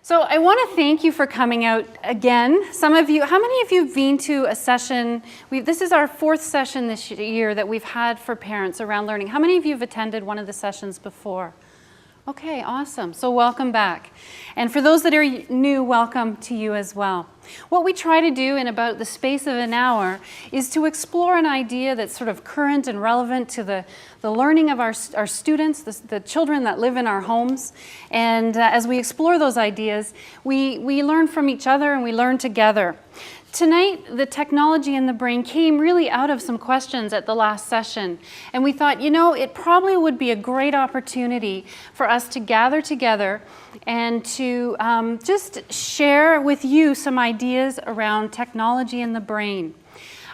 So I want to thank you for coming out again. Some of you, how many of you have been to a session? This is our 4th session this year that we've had for parents around learning. How many of you have attended one of the sessions before? Okay, awesome. So welcome back. And for those that are new, welcome to you as well. What we try to do in about the space of an hour is to explore an idea that's sort of current and relevant to the learning of our students, the children that live in our homes. And as we explore those ideas, we learn from each other and we learn together. Tonight, the technology in the brain came really out of some questions at the last session. And we thought, you know, it probably would be a great opportunity for us to gather together and to just share with you some ideas around technology in the brain.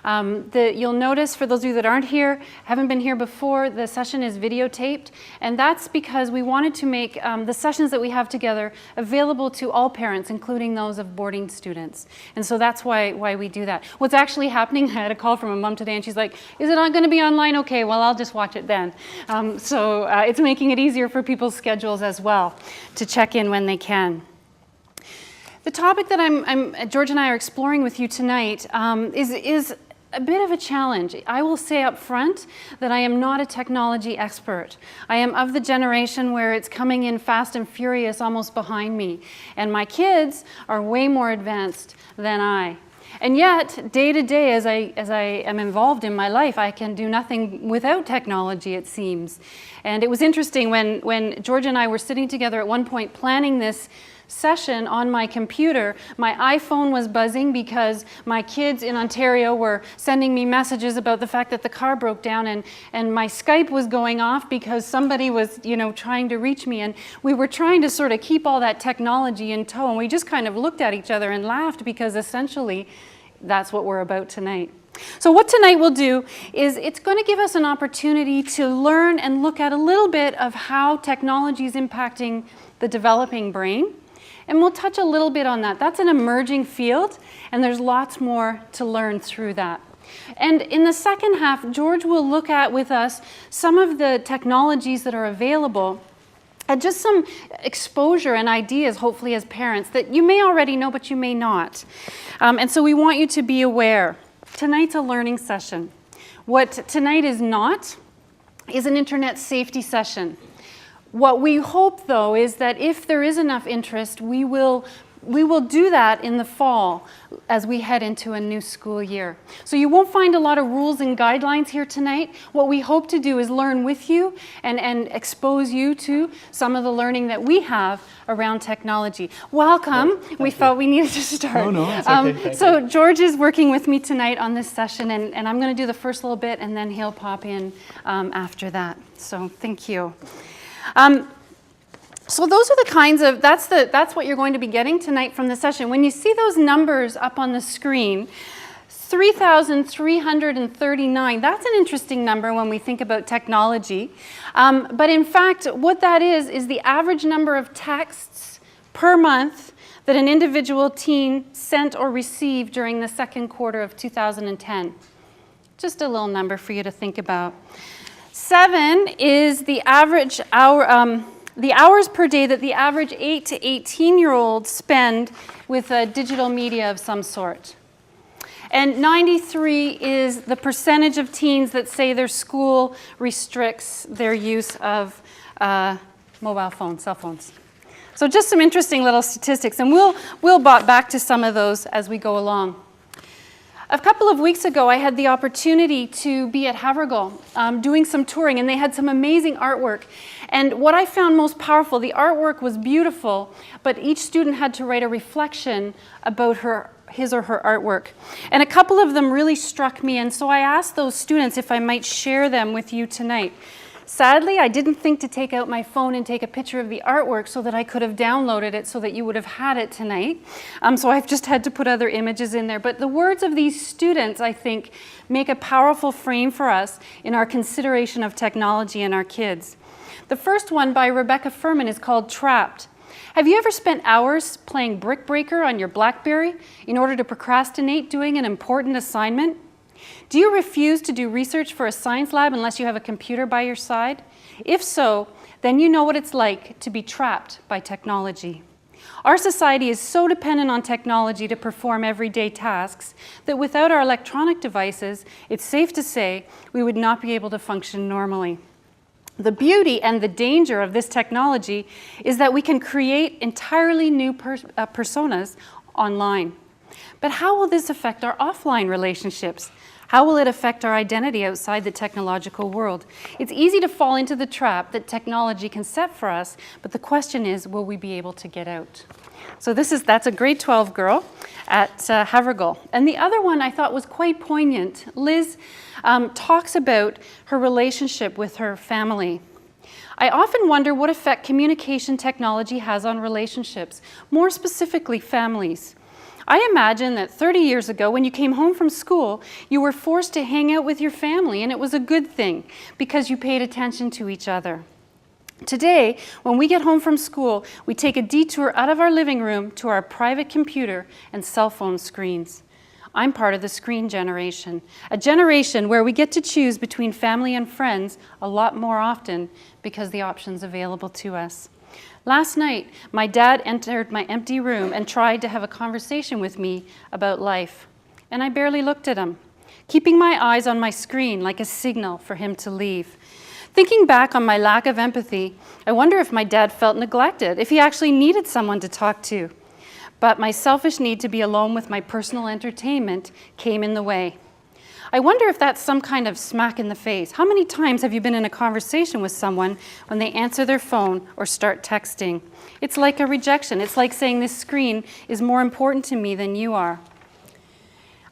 You'll notice, for those of you that aren't here, haven't been here before, the session is videotaped, and that's because we wanted to make the sessions that we have together available to all parents, including those of boarding students. And so that's why we do that. What's actually happening, I had a call from a mom today, and she's like, is it not going to be online? Okay, well, I'll just watch it then. So it's making it easier for people's schedules as well to check in when they can. The topic that George and I are exploring with you tonight is a bit of a challenge. I will say up front that I am not a technology expert. I am of the generation where it's coming in fast and furious almost behind me. And my kids are way more advanced than I. And yet, day to day, as I am involved in my life, I can do nothing without technology, it seems. And it was interesting when George and I were sitting together at one point planning this session on my computer, my iPhone was buzzing because my kids in Ontario were sending me messages about the fact that the car broke down, and my Skype was going off because somebody was, trying to reach me, and we were trying to sort of keep all that technology in tow, and we just kind of looked at each other and laughed because essentially that's what we're about tonight. So what tonight will do is it's going to give us an opportunity to learn and look at a little bit of how technology is impacting the developing brain. And we'll touch a little bit on that. That's an emerging field, and there's lots more to learn through that. And in the second half, George will look at with us some of the technologies that are available and just some exposure and ideas, hopefully as parents, that you may already know, but you may not. And so we want you to be aware. Tonight's a learning session. What tonight is not is an internet safety session. What we hope, though, is that if there is enough interest, we will do that in the fall as we head into a new school year. So you won't find a lot of rules and guidelines here tonight. What we hope to do is learn with you and expose you to some of the learning that we have around technology. Welcome. We felt we needed to start. No, it's okay. So George is working with me tonight on this session, and I'm going to do the first little bit, and then he'll pop in after that. So thank you. So those are the kinds of, that's what you're going to be getting tonight from the session. When you see those numbers up on the screen, 3,339, that's an interesting number when we think about technology. But in fact, what that is the average number of texts per month that an individual teen sent or received during the second quarter of 2010. Just a little number for you to think about. 7 is the average hour, the hours per day that the average 8 to 18-year-olds spend with digital media of some sort. And 93 is the percentage of teens that say their school restricts their use of mobile phones, cell phones. So just some interesting little statistics, and we'll bot back to some of those as we go along. A couple of weeks ago, I had the opportunity to be at Havergal doing some touring, and they had some amazing artwork. And what I found most powerful, the artwork was beautiful, but each student had to write a reflection about his or her artwork. And a couple of them really struck me, and so I asked those students if I might share them with you tonight. Sadly, I didn't think to take out my phone and take a picture of the artwork so that I could have downloaded it so that you would have had it tonight. So I've just had to put other images in there. But the words of these students, I think, make a powerful frame for us in our consideration of technology and our kids. The first one by Rebecca Furman is called Trapped. Have you ever spent hours playing Brick Breaker on your BlackBerry in order to procrastinate doing an important assignment? Do you refuse to do research for a science lab unless you have a computer by your side? If so, then you know what it's like to be trapped by technology. Our society is so dependent on technology to perform everyday tasks that without our electronic devices, it's safe to say we would not be able to function normally. The beauty and the danger of this technology is that we can create entirely new personas online. But how will this affect our offline relationships? How will it affect our identity outside the technological world? It's easy to fall into the trap that technology can set for us, but the question is, will we be able to get out? So that's a grade 12 girl at Havergal. And the other one I thought was quite poignant. Liz talks about her relationship with her family. I often wonder what effect communication technology has on relationships, more specifically families. I imagine that 30 years ago, when you came home from school, you were forced to hang out with your family, and it was a good thing because you paid attention to each other. Today, when we get home from school, we take a detour out of our living room to our private computer and cell phone screens. I'm part of the screen generation, a generation where we get to choose between family and friends a lot more often because the options available to us. Last night, my dad entered my empty room and tried to have a conversation with me about life, and I barely looked at him, keeping my eyes on my screen like a signal for him to leave. Thinking back on my lack of empathy, I wonder if my dad felt neglected, if he actually needed someone to talk to. But my selfish need to be alone with my personal entertainment came in the way. I wonder if that's some kind of smack in the face. How many times have you been in a conversation with someone when they answer their phone or start texting? It's like a rejection. It's like saying this screen is more important to me than you are.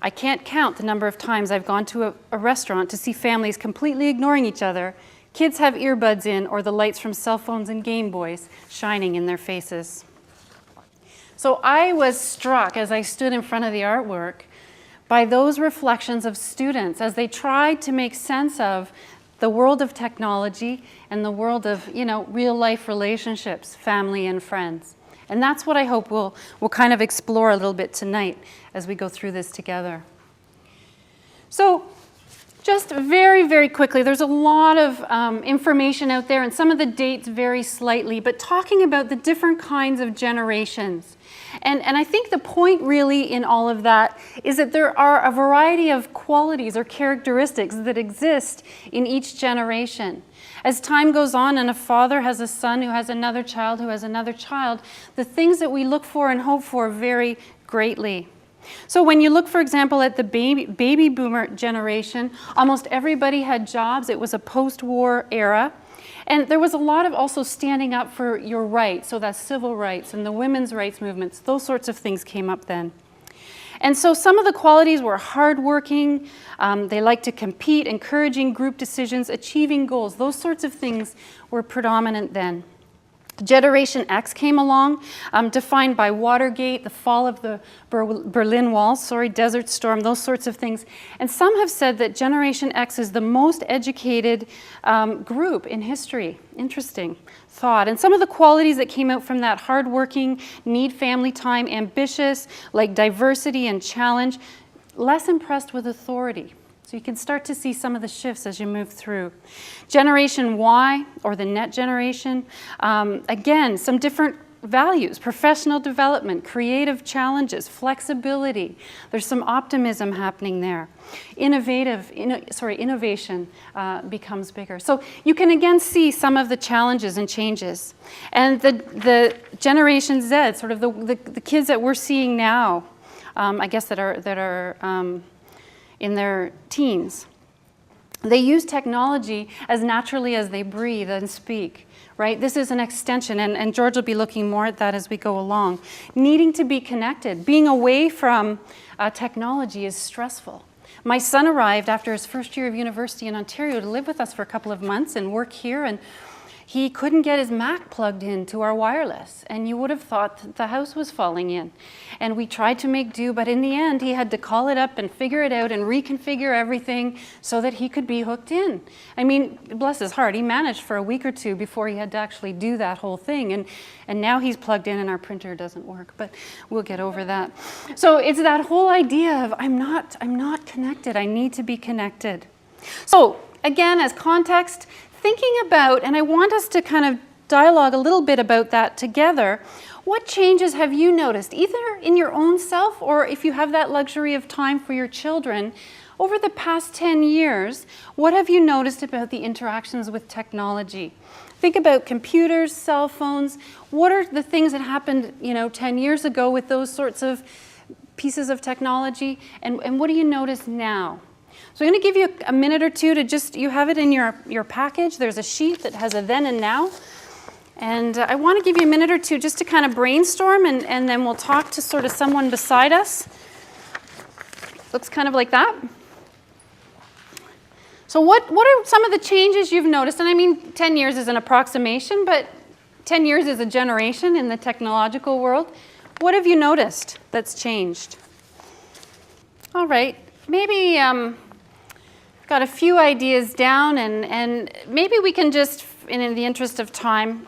I can't count the number of times I've gone to a restaurant to see families completely ignoring each other. Kids have earbuds in or the lights from cell phones and Game Boys shining in their faces. So I was struck as I stood in front of the artwork by those reflections of students as they tried to make sense of the world of technology and the world of, real life relationships, family and friends. And that's what I hope we'll kind of explore a little bit tonight as we go through this together. So just very, very quickly, there's a lot of information out there, and some of the dates vary slightly, but talking about the different kinds of generations. And I think the point really in all of that is that there are a variety of qualities or characteristics that exist in each generation. As time goes on and a father has a son who has another child who has another child, the things that we look for and hope for vary greatly. So when you look, for example, at the baby boomer generation, almost everybody had jobs. It was a post-war era. And there was a lot of also standing up for your rights, so that's civil rights and the women's rights movements. Those sorts of things came up then. And so some of the qualities were hardworking, they liked to compete, encouraging group decisions, achieving goals. Those sorts of things were predominant then. Generation X came along, defined by Watergate, the fall of the Berlin Wall, Desert Storm, those sorts of things. And some have said that Generation X is the most educated group in history. Interesting thought. And some of the qualities that came out from that: hardworking, need family time, ambitious, like diversity and challenge, less impressed with authority. So you can start to see some of the shifts as you move through. Generation Y, or the net generation, again, some different values: professional development, creative challenges, flexibility. There's some optimism happening there. Innovation becomes bigger. So you can again see some of the challenges and changes. And the Generation Z, sort of the kids that we're seeing now, I guess that are in their teens. They use technology as naturally as they breathe and speak, right? This is an extension, and George will be looking more at that as we go along. Needing to be connected, being away from technology is stressful. My son arrived after his first year of university in Ontario to live with us for a couple of months and work here, and he couldn't get his Mac plugged into our wireless, and you would have thought that the house was falling in. And we tried to make do, but in the end, he had to call it up and figure it out and reconfigure everything so that he could be hooked in. I mean, bless his heart, he managed for a week or two before he had to actually do that whole thing. And now he's plugged in and our printer doesn't work, but we'll get over that. So it's that whole idea of I'm not connected, I need to be connected. So again, as context, thinking about, and I want us to kind of dialogue a little bit about that together, what changes have you noticed, either in your own self or if you have that luxury of time for your children? Over the past 10 years, what have you noticed about the interactions with technology? Think about computers, cell phones. What are the things that happened, 10 years ago with those sorts of pieces of technology? And what do you notice now? So I'm going to give you a minute or two to you have it in your package. There's a sheet that has a then and now. And I want to give you a minute or two just to kind of brainstorm, and then we'll talk to sort of someone beside us. Looks kind of like that. So what are some of the changes you've noticed? And I mean, 10 years is an approximation, but 10 years is a generation in the technological world. What have you noticed that's changed? All right, maybe got a few ideas down, and maybe we can just, in the interest of time,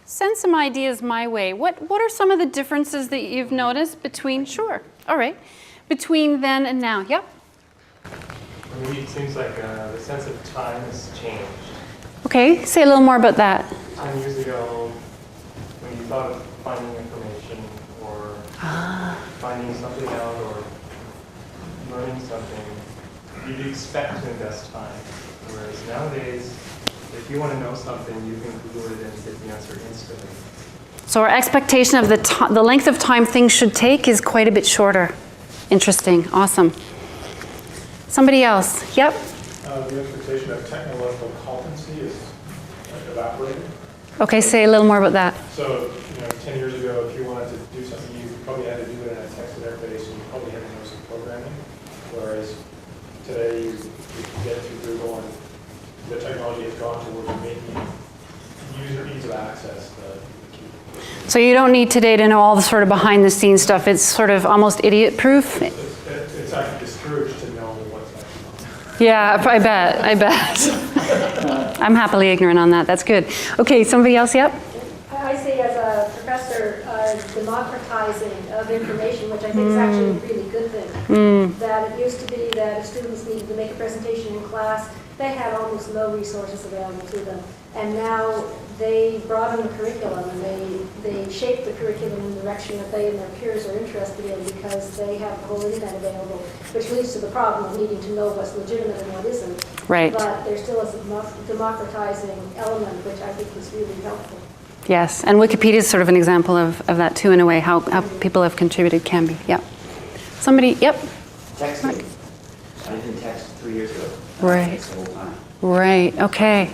send some ideas my way. What are some of the differences that you've noticed between, sure, all right, between then and now? Yep. For me, it seems like the sense of time has changed. Okay, say a little more about that. 10 years ago, when you thought of finding information or finding something out or learning something, you'd expect to invest time. Whereas nowadays, if you want to know something, you can Google it and get the answer instantly. So our expectation of the length of time things should take is quite a bit shorter. Interesting, awesome. Somebody else, yep? The expectation of technological competency is evaporating. Okay, say a little more about that. So, 10 years ago, if you wanted to do something, you probably had to do it in a text interface, and you probably had to know some programming. Whereas today, you can get through Google, and the technology has gone towards making user ease of access the key. So you don't need today to know all the sort of behind the scenes stuff. It's sort of almost idiot proof. It's actually discouraged to know what's actually on. Yeah, I bet. I'm happily ignorant on that. That's good. Okay, somebody else, yep? I see as a professor democratizing of information, which I think is actually a really good thing. That it used to be that if students needed to make a presentation in class, they had almost no resources available to them. And now they broaden the curriculum, and they shape the curriculum in the direction that they and their peers are interested in, because they have the whole internet available, which leads to the problem of needing to know what's legitimate and what isn't. Right. But there still is a democratizing element, which I think is really helpful. Yes, and Wikipedia is sort of an example of that too, in a way, how people have contributed can be. Yep. Somebody, yep? Texting. I didn't text 3 years ago. Right. The whole time. Right, okay.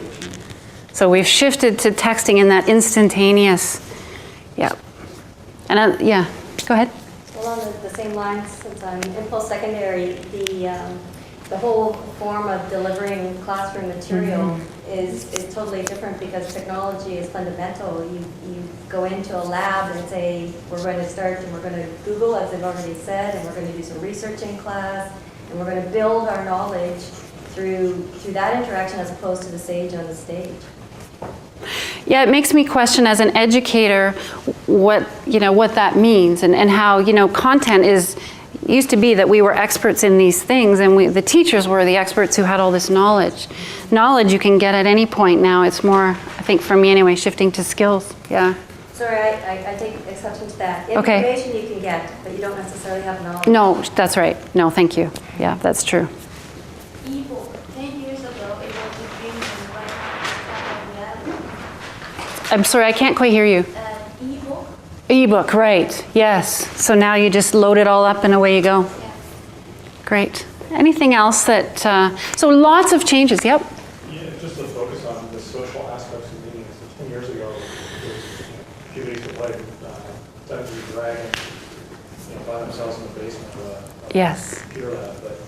So we've shifted to texting in that instantaneous, yeah. And yeah, go ahead. Along the same lines, since I'm in post-secondary, the whole form of delivering classroom material is totally different, because technology is fundamental. You go into a lab and say, we're going to start and we're going to Google, as they've already said, and we're going to do some research in class, and we're going to build our knowledge through that interaction, as opposed to the sage on the stage. Yeah, it makes me question as an educator what that means, and how content used to be that we were experts in these things, and the teachers were the experts who had all this knowledge. Knowledge you can get at any point now. It's more, I think for me anyway, shifting to skills. Yeah. Sorry, I take exception to that. Okay. Information you can get, but you don't necessarily have knowledge. No, that's right. No, thank you. Yeah, that's true. Ebook. 10 years ago, it was a dream and right now it's reality. I'm sorry, I can't quite hear you. Ebook. Ebook, right. Yes. So now you just load it all up and away you go. Yeah. Great. Anything else that, so lots of changes, yep. Yeah, just to focus on the social aspects of meetings. 10 years ago, it was, people used to play Dungeons and Dragons, by themselves in the basement of a computer lab, but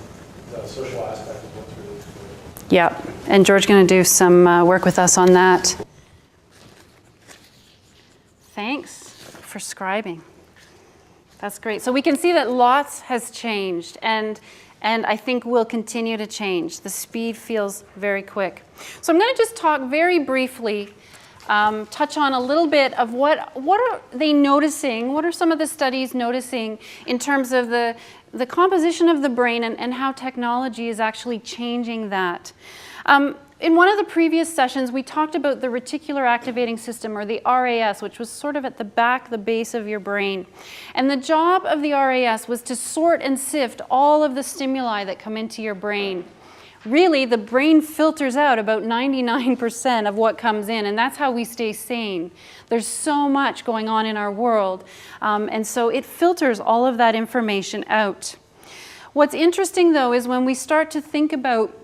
the social aspect of what's really cool. Yep. And George's going to do some work with us on that. Thanks for scribing. That's great. So we can see that lots has changed, and I think will continue to change. The speed feels very quick. So I'm going to just talk very briefly, touch on a little bit of what are they noticing, what are some of the studies noticing in terms of the composition of the brain and how technology is actually changing that. in one of the previous sessions, we talked about the reticular activating system, or the RAS, which was sort of at the back, the base of your brain. And the job of the RAS was to sort and sift all of the stimuli that come into your brain. Really, the brain filters out about 99% of what comes in, and that's how we stay sane. There's so much going on in our world, and so it filters all of that information out. What's interesting, though, is when we start to think about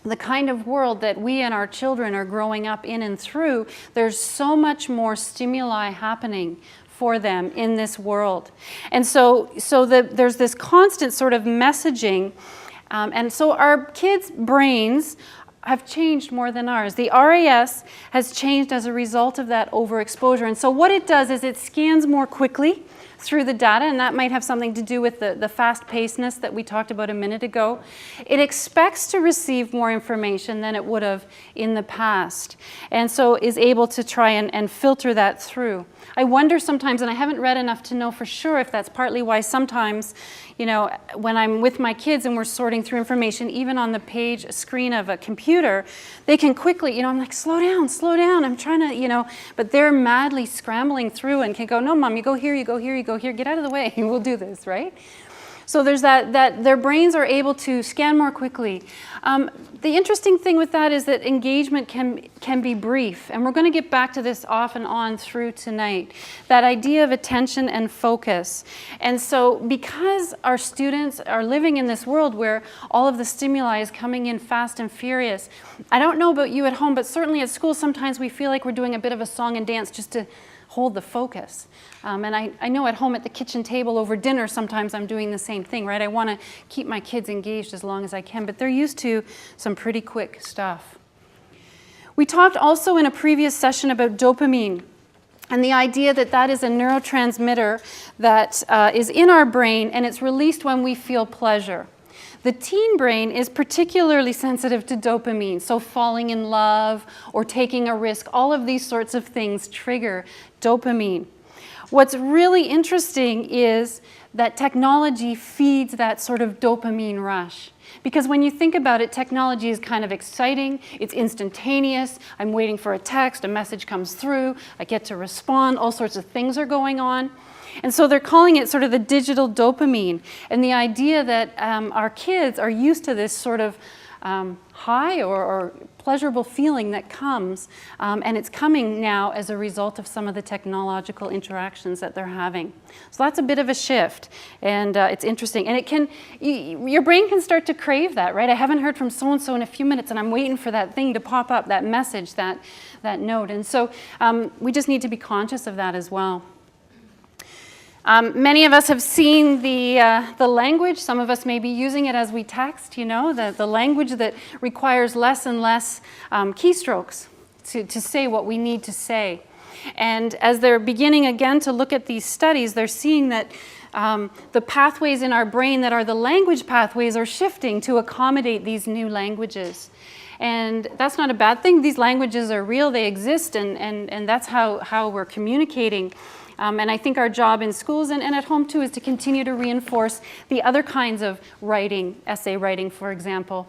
the kind of world that we and our children are growing up in and through, there's so much more stimuli happening for them in this world. And so there's this constant sort of messaging. And so our kids' brains have changed more than ours. The RAS has changed as a result of that overexposure. And so what it does is it scans more quickly through the data, and that might have something to do with the fast-pacedness that we talked about a minute ago. It expects to receive more information than it would have in the past, and so is able to try and filter that through. I wonder sometimes, and I haven't read enough to know for sure if that's partly why sometimes, you know, when I'm with my kids and we're sorting through information, even on the page screen of a computer, they can quickly, you know, I'm like, slow down, I'm trying to, you know, but they're madly scrambling through and can go, no, Mom, you go here, you go here, you go here, get out of the way, we'll do this, right? So there's that their brains are able to scan more quickly. The interesting thing with that is that engagement can be brief, and we're going to get back to this off and on through tonight, that idea of attention and focus. And so because our students are living in this world where all of the stimuli is coming in fast and furious, I don't know about you at home, but certainly at school sometimes we feel like we're doing a bit of a song and dance just to hold the focus. And I know at home at the kitchen table over dinner, sometimes I'm doing the same thing, right? I want to keep my kids engaged as long as I can, but they're used to some pretty quick stuff. We talked also in a previous session about dopamine and the idea that that is a neurotransmitter that is in our brain, and it's released when we feel pleasure. The teen brain is particularly sensitive to dopamine, so falling in love or taking a risk, all of these sorts of things trigger dopamine. What's really interesting is that technology feeds that sort of dopamine rush. Because when you think about it, technology is kind of exciting, it's instantaneous, I'm waiting for a text, a message comes through, I get to respond, all sorts of things are going on. And so they're calling it sort of the digital dopamine. And the idea that our kids are used to this sort of high or pleasurable feeling that comes, and it's coming now as a result of some of the technological interactions that they're having. So that's a bit of a shift, and it's interesting. And it can, your brain can start to crave that, right? I haven't heard from so-and-so in a few minutes, and I'm waiting for that thing to pop up, that message, that note. And so we just need to be conscious of that as well. Many of us have seen the language. Some of us may be using it as we text, you know, the language that requires less and less keystrokes to say what we need to say. And as they're beginning again to look at these studies, they're seeing that the pathways in our brain that are the language pathways are shifting to accommodate these new languages. And that's not a bad thing. These languages are real, they exist, and that's how we're communicating. And I think our job in schools and at home too is to continue to reinforce the other kinds of writing, essay writing, for example,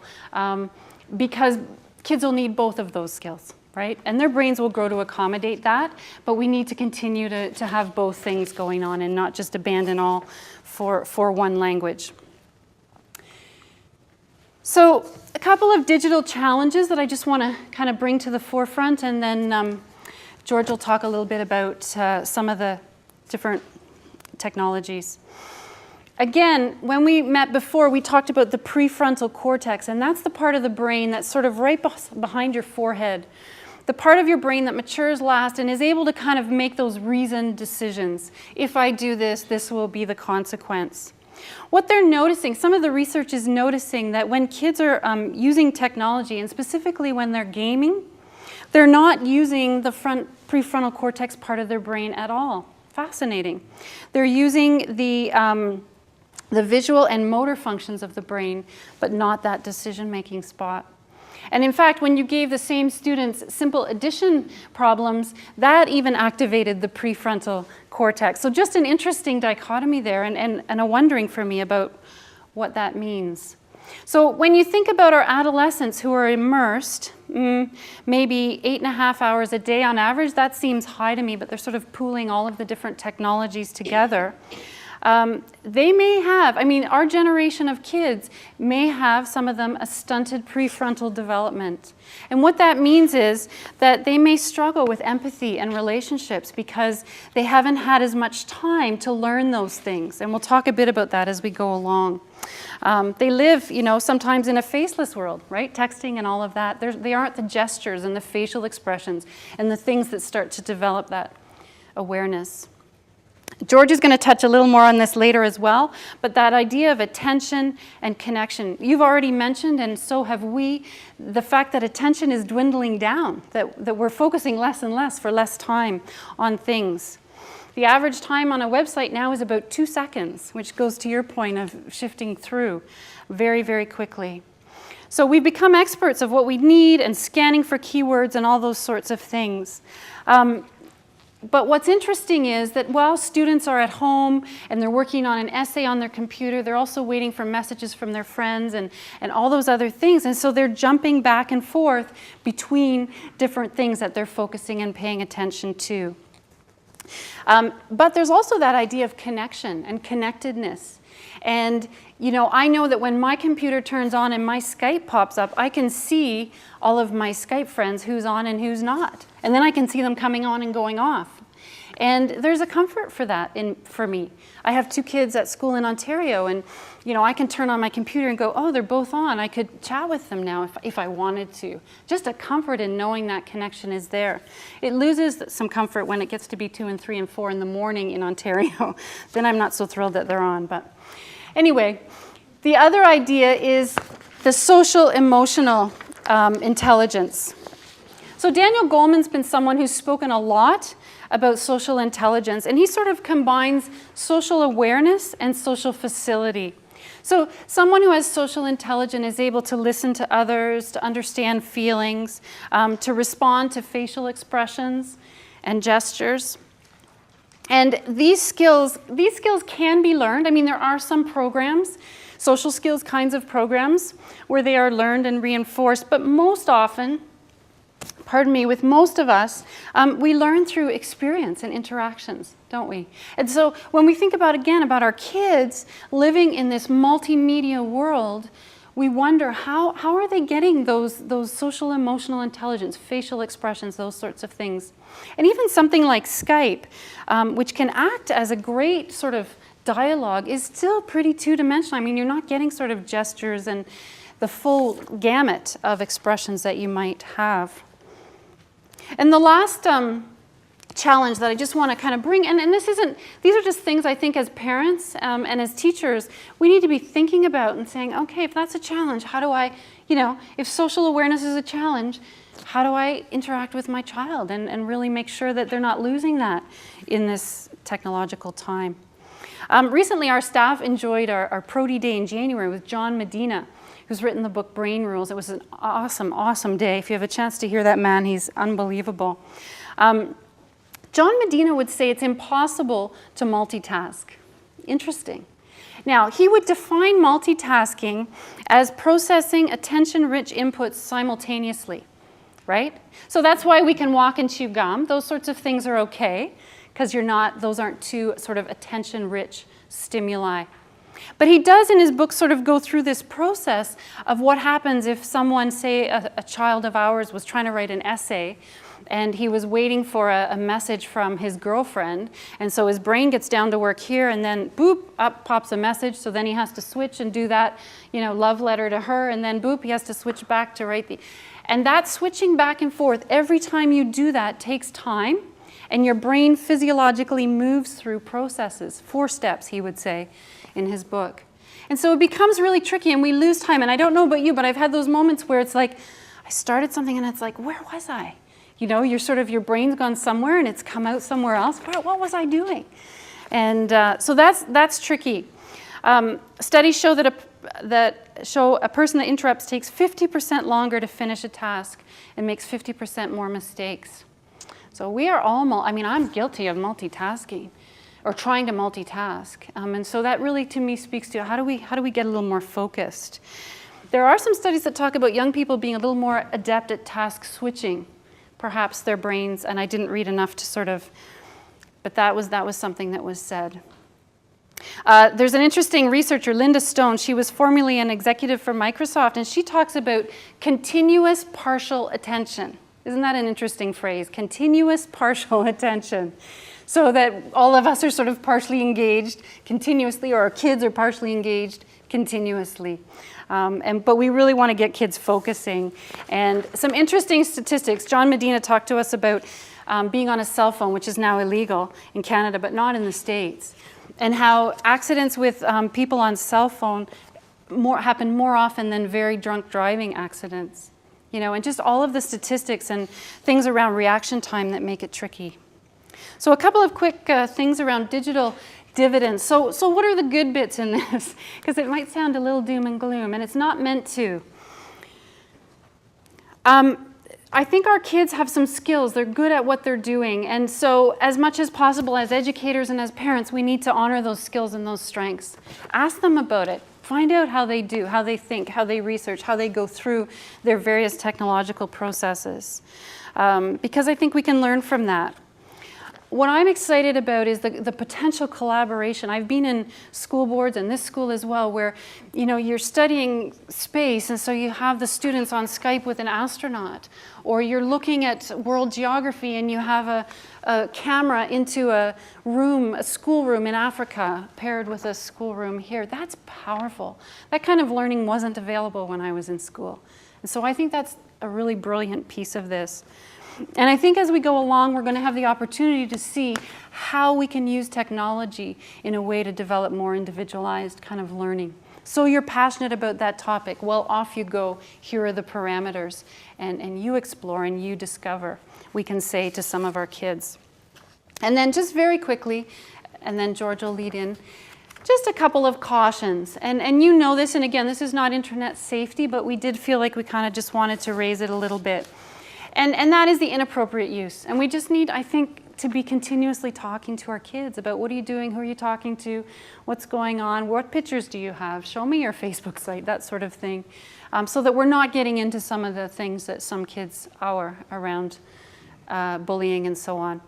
because kids will need both of those skills, right? And their brains will grow to accommodate that, but we need to continue to have both things going on and not just abandon all for one language. So a couple of digital challenges that I just want to kind of bring to the forefront, and then George will talk a little bit about some of the different technologies. Again, when we met before, we talked about the prefrontal cortex, and that's the part of the brain that's sort of right behind your forehead. The part of your brain that matures last and is able to kind of make those reasoned decisions. If I do this, this will be the consequence. What they're noticing, some of the research is noticing that when kids are using technology, and specifically when they're gaming, they're not using the prefrontal cortex part of their brain at all. Fascinating. They're using the visual and motor functions of the brain, but not that decision-making spot. And in fact, when you gave the same students simple addition problems, that even activated the prefrontal cortex. So just an interesting dichotomy there, and a wondering for me about what that means. So when you think about our adolescents who are immersed maybe 8.5 hours a day on average. That seems high to me, but they're sort of pooling all of the different technologies together. They may have, I mean, our generation of kids may have, some of them, a stunted prefrontal development. And what that means is that they may struggle with empathy and relationships because they haven't had as much time to learn those things. And we'll talk a bit about that as we go along. They live, you know, sometimes in a faceless world, right? Texting and all of that. They aren't the gestures and the facial expressions and the things that start to develop that awareness. George is going to touch a little more on this later as well, but that idea of attention and connection. You've already mentioned, and so have we, the fact that attention is dwindling down, that we're focusing less and less for less time on things. The average time on a website now is about 2 seconds, which goes to your point of shifting through very, very quickly. So we've become experts of what we need and scanning for keywords and all those sorts of things. But what's interesting is that while students are at home and they're working on an essay on their computer, they're also waiting for messages from their friends and all those other things. And so they're jumping back and forth between different things that they're focusing and paying attention to. But there's also that idea of connection and connectedness. And, you know, I know that when my computer turns on and my Skype pops up, I can see all of my Skype friends, who's on and who's not. And then I can see them coming on and going off. And there's a comfort for that for me. I have 2 kids at school in Ontario, and, you know, I can turn on my computer and go, oh, they're both on. I could chat with them now if I wanted to. Just a comfort in knowing that connection is there. It loses some comfort when it gets to be 2 and 3 and 4 in the morning in Ontario. Then I'm not so thrilled that they're on. But anyway, the other idea is the social emotional intelligence. So Daniel Goleman's been someone who's spoken a lot about social intelligence, and he sort of combines social awareness and social facility. So someone who has social intelligence is able to listen to others, to understand feelings, to respond to facial expressions and gestures. And these skills can be learned. I mean, there are some programs, social skills kinds of programs, where they are learned and reinforced, but most often, with most of us, we learn through experience and interactions, don't we? And so when we think about our kids living in this multimedia world, we wonder how are they getting those social emotional intelligence, facial expressions, those sorts of things. And even something like Skype, which can act as a great sort of dialogue, is still pretty two-dimensional. I mean, you're not getting sort of gestures and the full gamut of expressions that you might have. And the last challenge that I just want to kind of bring, and these are just things I think as parents and as teachers, we need to be thinking about and saying, okay, if that's a challenge, how do I, you know, if social awareness is a challenge, how do I interact with my child and really make sure that they're not losing that in this technological time? Recently, our staff enjoyed our Prody Day in January with John Medina, who's written the book Brain Rules. It was an awesome, awesome day. If you have a chance to hear that man, he's unbelievable. John Medina would say it's impossible to multitask. Interesting. Now, he would define multitasking as processing attention-rich inputs simultaneously, right? So that's why we can walk and chew gum. Those sorts of things are okay, because those aren't too sort of attention-rich stimuli. But he does in his book sort of go through this process of what happens if someone, say a child of ours, was trying to write an essay and he was waiting for a message from his girlfriend, and so his brain gets down to work here, and then boop, up pops a message, so then he has to switch and do that, you know, love letter to her, and then boop, he has to switch back to write and that switching back and forth, every time you do that takes time, and your brain physiologically moves through processes, 4 steps, he would say, in his book. And so it becomes really tricky and we lose time. And I don't know about you, but I've had those moments where it's like, I started something and it's like, where was I? You know, your brain's gone somewhere and it's come out somewhere else. What was I doing? And so that's tricky. Studies show that a person that interrupts takes 50% longer to finish a task and makes 50% more mistakes. So we are all, I'm guilty of multitasking, or trying to multitask. And so that really, to me, speaks to how do we get a little more focused. There are some studies that talk about young people being a little more adept at task switching, perhaps their brains, and I didn't read enough to sort of, but that was something that was said. There's an interesting researcher, Linda Stone. She was formerly an executive for Microsoft, and she talks about continuous partial attention. Isn't that an interesting phrase? Continuous partial attention. So that all of us are sort of partially engaged continuously, or our kids are partially engaged continuously. But we really want to get kids focusing. And some interesting statistics. John Medina talked to us about being on a cell phone, which is now illegal in Canada, but not in the States. And how accidents with people on cell phone happen more often than very drunk driving accidents. You know, and just all of the statistics and things around reaction time that make it tricky. So a couple of quick things around digital dividends. So what are the good bits in this? Because it might sound a little doom and gloom, and it's not meant to. I think our kids have some skills. They're good at what they're doing. And so as much as possible as educators and as parents, we need to honor those skills and those strengths. Ask them about it. Find out how they do, how they think, how they research, how they go through their various technological processes. Because I think we can learn from that. What I'm excited about is the potential collaboration. I've been in school boards and this school as well where, you know, you're studying space and so you have the students on Skype with an astronaut, or you're looking at world geography and you have a camera into a room, a schoolroom in Africa paired with a schoolroom here. That's powerful. That kind of learning wasn't available when I was in school. And so I think that's a really brilliant piece of this. And I think as we go along, we're going to have the opportunity to see how we can use technology in a way to develop more individualized kind of learning. So you're passionate about that topic. Well, off you go. Here are the parameters. And you explore and you discover, we can say to some of our kids. And then just very quickly, and then George will lead in, just a couple of cautions. And you know this, and again, this is not internet safety, but we did feel like we kind of just wanted to raise it a little bit. And that is the inappropriate use. And we just need, I think, to be continuously talking to our kids about what are you doing, who are you talking to, what's going on, what pictures do you have, show me your Facebook site, that sort of thing. So that we're not getting into some of the things that some kids are around bullying and so on.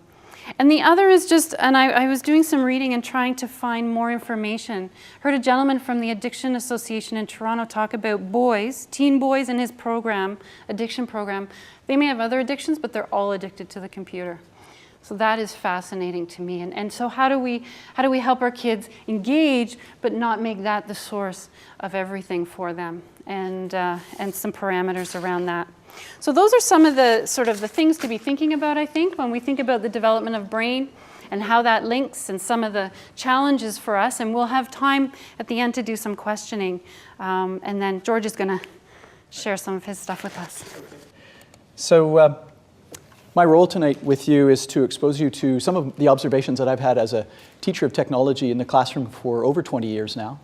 And the other is just, and I was doing some reading and trying to find more information. Heard a gentleman from the Addiction Association in Toronto talk about boys, teen boys in his program, addiction program. They may have other addictions, but they're all addicted to the computer. So that is fascinating to me. And so how do we help our kids engage, but not make that the source of everything for them? And some parameters around that. So those are some of the sort of the things to be thinking about, I think, when we think about the development of brain and how that links and some of the challenges for us. And we'll have time at the end to do some questioning. And then George is going to share some of his stuff with us. So my role tonight with you is to expose you to some of the observations that I've had as a teacher of technology in the classroom for over 20 years now,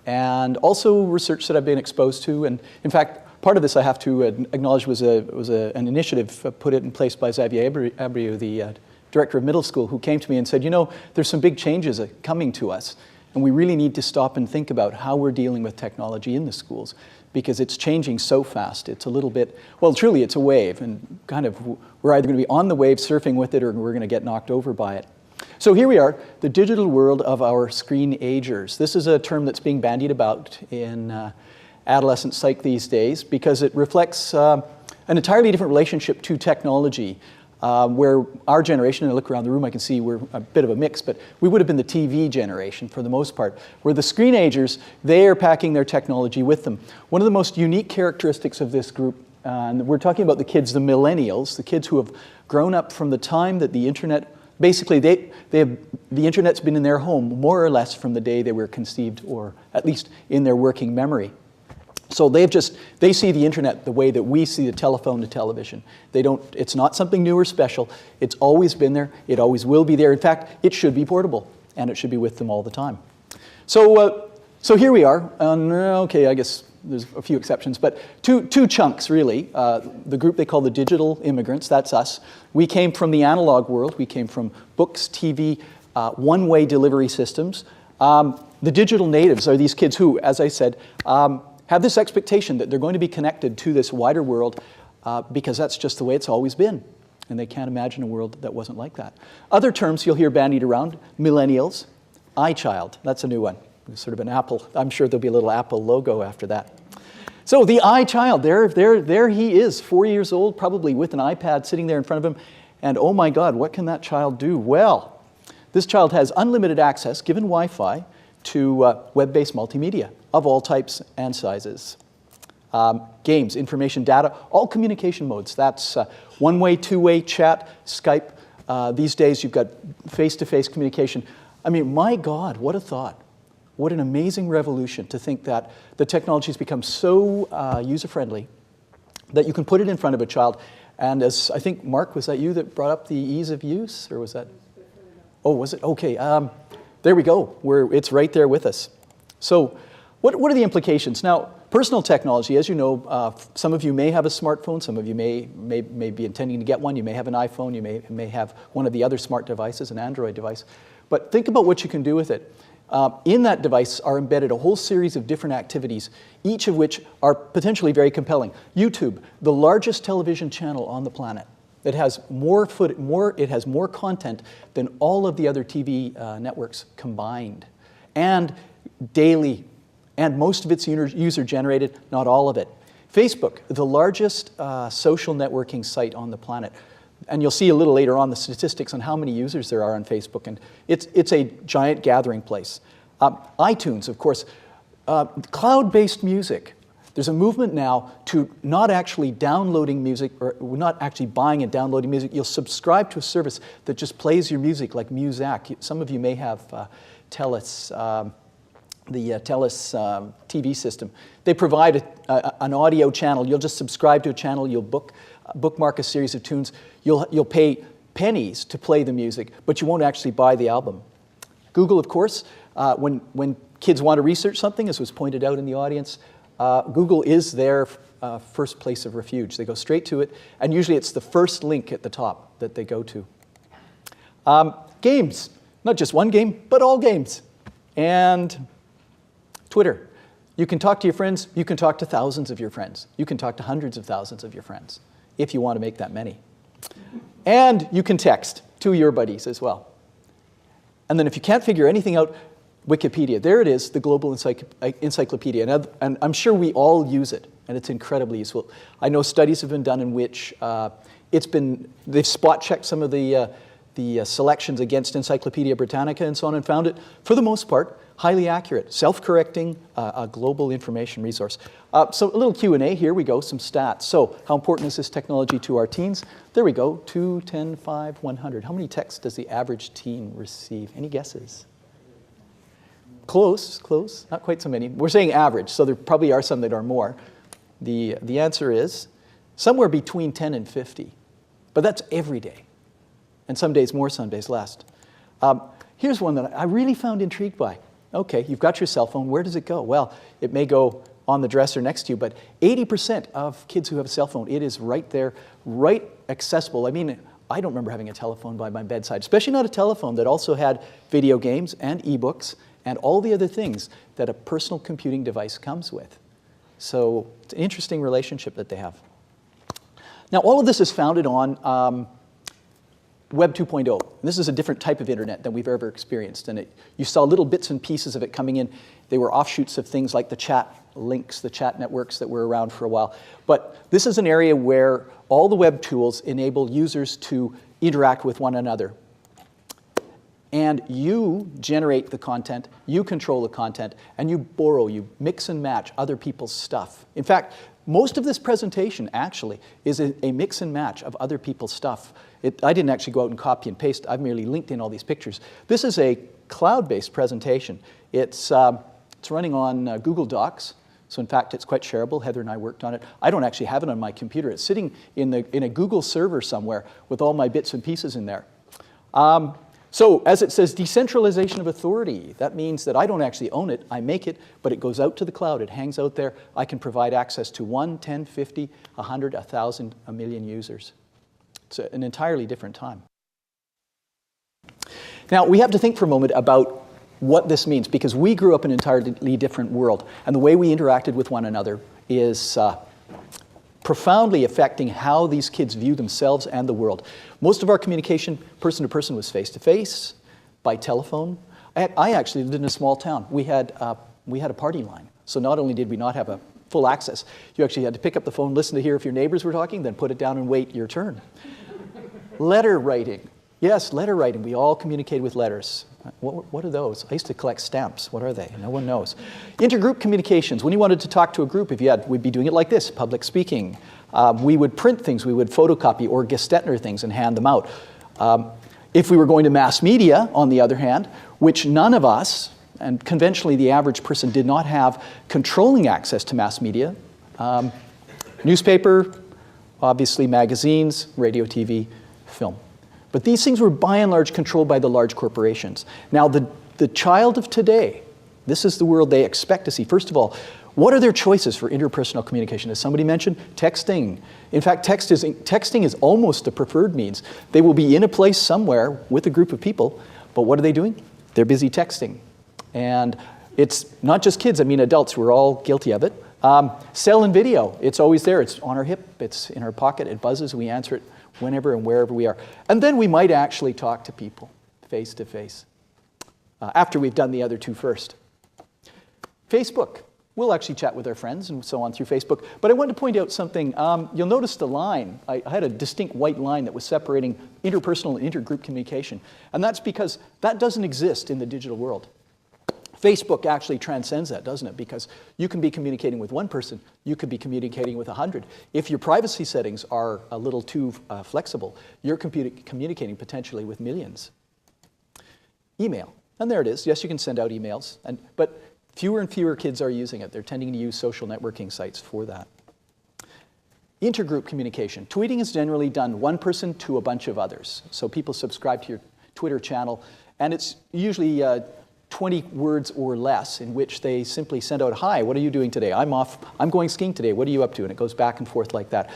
and also research that I've been exposed to. And in fact, part of this I have to acknowledge was an initiative put in place by Xavier Abreu, the director of middle school, who came to me and said, you know, there's some big changes coming to us, and we really need to stop and think about how we're dealing with technology in the schools, because it's changing so fast. It's a little bit, well, truly it's a wave, and kind of we're either going to be on the wave surfing with it or we're going to get knocked over by it. So here we are, the digital world of our screen agers. This is a term that's being bandied about in adolescent psych these days because it reflects an entirely different relationship to technology, where our generation, and I look around the room, I can see we're a bit of a mix, but we would have been the TV generation for the most part, where the screen agers, they are packing their technology with them. One of the most unique characteristics of this group, and we're talking about the kids, the millennials, the kids who have grown up from the time that the internet, basically the internet's been in their home more or less from the day they were conceived, or at least in their working memory. So they see the internet the way that we see the telephone, the television. It's not something new or special. It's always been there. It always will be there. In fact, it should be portable, and it should be with them all the time. So here we are. Okay, I guess there's a few exceptions, but two chunks really. The group they call the digital immigrants, that's us. We came from the analog world. We came from books, TV, one-way delivery systems. The digital natives are these kids who, as I said, have this expectation that they're going to be connected to this wider world because that's just the way it's always been. And they can't imagine a world that wasn't like that. Other terms you'll hear bandied around, millennials, iChild, that's a new one. Sort of an Apple, I'm sure there'll be a little Apple logo after that. So the iChild, there he is, 4 years old, probably with an iPad sitting there in front of him. And oh my God, what can that child do? Well, this child has unlimited access, given Wi-Fi, to web-based multimedia of all types and sizes. Games, information, data, all communication modes. That's one-way, two-way, chat, Skype. These days you've got face-to-face communication. I mean, my God, what a thought. What an amazing revolution to think that the technology has become so user-friendly that you can put it in front of a child. And as I think, Mark, was that you that brought up the ease of use? Or was that? Oh, was it? Okay. There we go. It's right there with us. So what are the implications? Now, personal technology, as you know, some of you may have a smartphone. Some of you may be intending to get one. You may have an iPhone. You may have one of the other smart devices, an Android device. But think about what you can do with it. In that device are embedded a whole series of different activities, each of which are potentially very compelling. YouTube, the largest television channel on the planet. It has more content than all of the other TV networks combined. And daily, and most of it's user-generated, not all of it. Facebook, the largest social networking site on the planet. And you'll see a little later on the statistics on how many users there are on Facebook. And it's a giant gathering place. iTunes, of course. Cloud-based music. There's a movement now to not actually downloading music, or not actually buying and downloading music. You'll subscribe to a service that just plays your music, like Muzak. Some of you may have TELUS, the TELUS TV system. They provide an audio channel. You'll just subscribe to a channel. You'll bookmark a series of tunes. You'll pay pennies to play the music, but you won't actually buy the album. Google, of course, when kids want to research something, as was pointed out in the audience, Google is their first place of refuge. They go straight to it, and usually it's the first link at the top that they go to. Games, not just one game, but all games. And Twitter. You can talk to your friends. You can talk to thousands of your friends. You can talk to hundreds of thousands of your friends, if you want to make that many. And you can text to your buddies as well. And then if you can't figure anything out, Wikipedia. There it is, the global encyclopedia. And I'm sure we all use it, and it's incredibly useful. I know studies have been done in which they've spot-checked some of the selections against Encyclopedia Britannica and so on, and found it, for the most part, highly accurate, self-correcting, a global information resource. So a little Q&A, here we go, some stats. So how important is this technology to our teens? There we go, 2, 10, 5, 100. How many texts does the average teen receive? Any guesses? Close, not quite so many. We're saying average, so there probably are some that are more. The answer is somewhere between 10 and 50, but that's every day. And some days more, some days less. Here's one that I really found intrigued by. Okay, you've got your cell phone. Where does it go? Well, it may go on the dresser next to you, but 80% of kids who have a cell phone, it is right there, right accessible. I mean, I don't remember having a telephone by my bedside, especially not a telephone that also had video games and ebooks and all the other things that a personal computing device comes with. So it's an interesting relationship that they have. Now, all of this is founded on Web 2.0. This is a different type of internet than we've ever experienced. And you saw little bits and pieces of it coming in. They were offshoots of things like the chat links, the chat networks that were around for a while. But this is an area where all the web tools enable users to interact with one another. And you generate the content, you control the content, and you borrow, you mix and match other people's stuff. In fact, most of this presentation actually is a mix and match of other people's stuff. I didn't actually go out and copy and paste. I've merely linked in all these pictures. This is a cloud-based presentation. It's running on Google Docs. So in fact, it's quite shareable. Heather and I worked on it. I don't actually have it on my computer. It's sitting in a Google server somewhere with all my bits and pieces in there. So as it says, decentralization of authority. That means that I don't actually own it. I make it, but it goes out to the cloud. It hangs out there. I can provide access to 1, 10, 50, 100, 1,000, 1,000,000 users. It's an entirely different time. Now, we have to think for a moment about what this means, because we grew up in an entirely different world, and the way we interacted with one another is profoundly affecting how these kids view themselves and the world. Most of our communication, person to person, was face-to-face, by telephone. I actually lived in a small town. We had a party line. So not only did we not have a full access, you actually had to pick up the phone, listen to hear if your neighbors were talking, then put it down and wait your turn. Letter writing. Yes, letter writing. We all communicated with letters. What are those? I used to collect stamps. What are they? No one knows. Intergroup communications. When you wanted to talk to a group, we'd be doing it like this, public speaking. We would print things. We would photocopy or Gestetner things and hand them out. If we were going to mass media, on the other hand, which none of us, and conventionally the average person, did not have controlling access to mass media, newspaper, obviously magazines, radio, TV, film. But these things were by and large controlled by the large corporations. Now, the child of today, this is the world they expect to see. First of all, what are their choices for interpersonal communication? As somebody mentioned, texting. In fact, texting is almost the preferred means. They will be in a place somewhere with a group of people, but what are they doing? They're busy texting. And it's not just kids, I mean adults, we're all guilty of it. Cell and video, it's always there. It's on our hip, it's in our pocket, it buzzes, we answer it whenever and wherever we are. And then we might actually talk to people face to face after we've done the other two first. Facebook. We'll actually chat with our friends and so on through Facebook. But I wanted to point out something. You'll notice the line. I had a distinct white line that was separating interpersonal and intergroup communication. And that's because that doesn't exist in the digital world. Facebook actually transcends that, doesn't it? Because you can be communicating with one person, you could be communicating with 100. If your privacy settings are a little too flexible, you're communicating potentially with millions. Email, and there it is. Yes, you can send out emails, but fewer and fewer kids are using it. They're tending to use social networking sites for that. Intergroup communication. Tweeting is generally done one person to a bunch of others. So people subscribe to your Twitter channel, and it's usually 20 words or less in which they simply send out, "Hi, what are you doing today? I'm off. I'm going skiing today. What are you up to?" And it goes back and forth like that.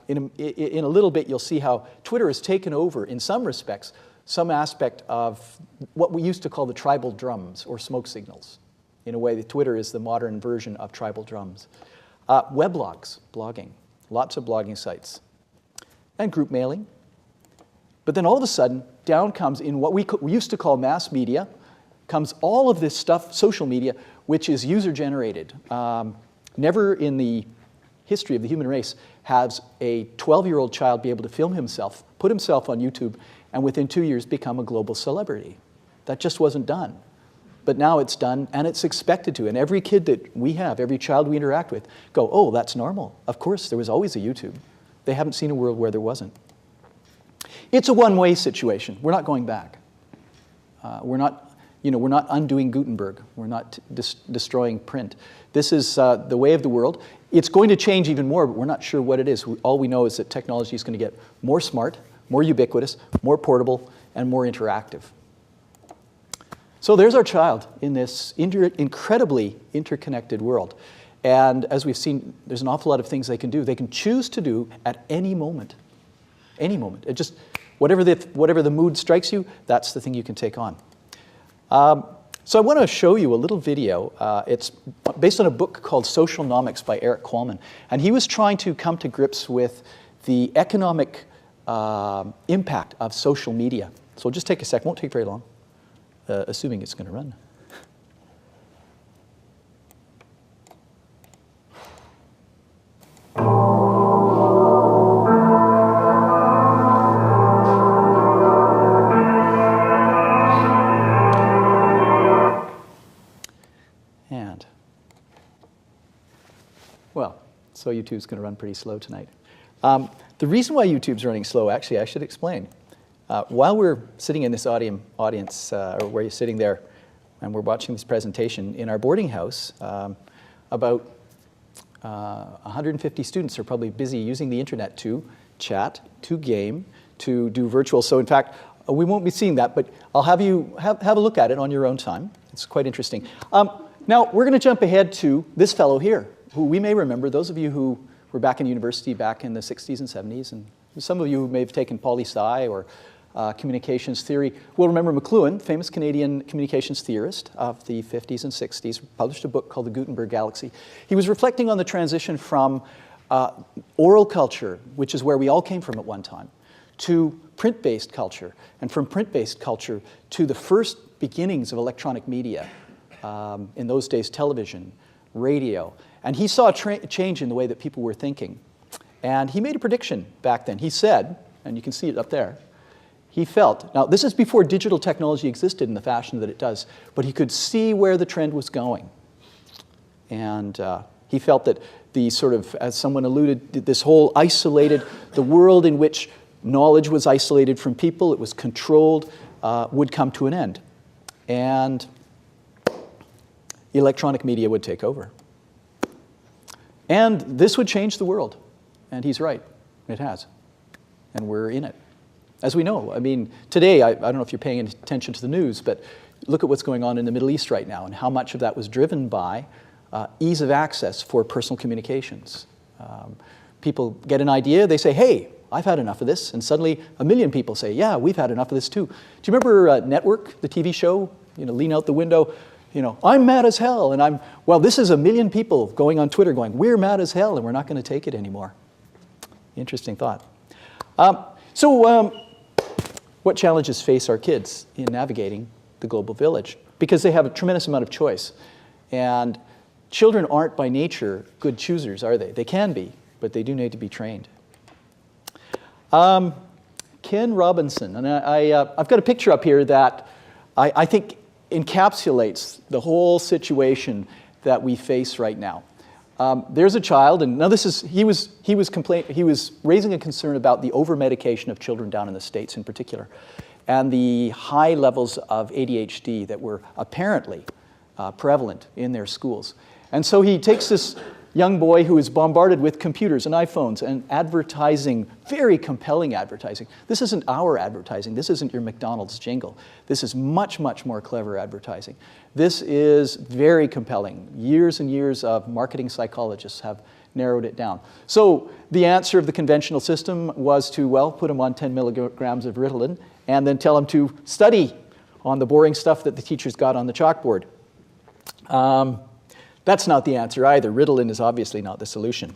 In a little bit, you'll see how Twitter has taken over, in some respects, some aspect of what we used to call the tribal drums or smoke signals. In a way, the Twitter is the modern version of tribal drums. Weblogs, blogging, lots of blogging sites. And group mailing. But then all of a sudden, down comes in what we used to call mass media, comes all of this stuff, social media, which is user-generated. Never in the history of the human race has a 12-year-old child be able to film himself, put himself on YouTube, and within 2 years become a global celebrity. That just wasn't done. But now it's done, and it's expected to. And every kid that we have, every child we interact with, go, "Oh, that's normal. Of course, there was always a YouTube." They haven't seen a world where there wasn't. It's a one-way situation. We're not going back. We're not undoing Gutenberg. We're not destroying print. This is the way of the world. It's going to change even more, but we're not sure what it is. All we know is that technology is going to get more smart, more ubiquitous, more portable, and more interactive. So there's our child in this incredibly interconnected world. And as we've seen, there's an awful lot of things they can do. They can choose to do at any moment. Any moment. It just, whatever the mood strikes you, that's the thing you can take on. So I want to show you a little video. It's based on a book called Socialnomics by Eric Qualman. And he was trying to come to grips with the economic impact of social media. So we'll just take a sec. Won't take very long, assuming it's going to run. So YouTube's going to run pretty slow tonight. The reason why YouTube's running slow, actually, I should explain. While we're sitting in this audience, or where you're sitting there, and we're watching this presentation, in our boarding house, about 150 students are probably busy using the internet to chat, to game, to do virtual. So in fact, we won't be seeing that, but I'll have you have a look at it on your own time. It's quite interesting. Now, we're going to jump ahead to this fellow here, who we may remember, those of you who were back in university back in the 60s and 70s, and some of you who may have taken poli-sci or communications theory. We'll remember McLuhan, famous Canadian communications theorist of the 50s and 60s, published a book called The Gutenberg Galaxy. He was reflecting on the transition from oral culture, which is where we all came from at one time, to print-based culture, and from print-based culture to the first beginnings of electronic media, in those days television, radio. And he saw a change in the way that people were thinking. And he made a prediction back then. He said, and you can see it up there, he felt, now this is before digital technology existed in the fashion that it does, but he could see where the trend was going. And he felt that the sort of, as someone alluded, this whole isolated, the world in which knowledge was isolated from people, it was controlled, would come to an end. And electronic media would take over. And this would change the world. And he's right, it has. And we're in it. As we know, I mean, today, I don't know if you're paying attention to the news, but look at what's going on in the Middle East right now and how much of that was driven by ease of access for personal communications. People get an idea, they say, hey, I've had enough of this, and suddenly 1 million people say, yeah, we've had enough of this too. Do you remember Network, the TV show? You know, lean out the window, you know, I'm mad as hell, and well, this is 1 million people going on Twitter going, we're mad as hell, and we're not going to take it anymore. Interesting thought. What challenges face our kids in navigating the global village? Because they have a tremendous amount of choice. And children aren't by nature good choosers, are they? They can be, but they do need to be trained. Ken Robinson, and I've got a picture up here that I think encapsulates the whole situation that we face right now. There's a child, and now he was raising a concern about the over-medication of children down in the States in particular, and the high levels of ADHD that were apparently prevalent in their schools. And so he takes this young boy who is bombarded with computers and iPhones and advertising, very compelling advertising. This isn't our advertising. This isn't your McDonald's jingle. This is much, much more clever advertising. This is very compelling. Years and years of marketing psychologists have narrowed it down. So the answer of the conventional system was to, well, put him on 10 milligrams of Ritalin and then tell him to study on the boring stuff that the teachers got on the chalkboard. That's not the answer either. Ritalin is obviously not the solution.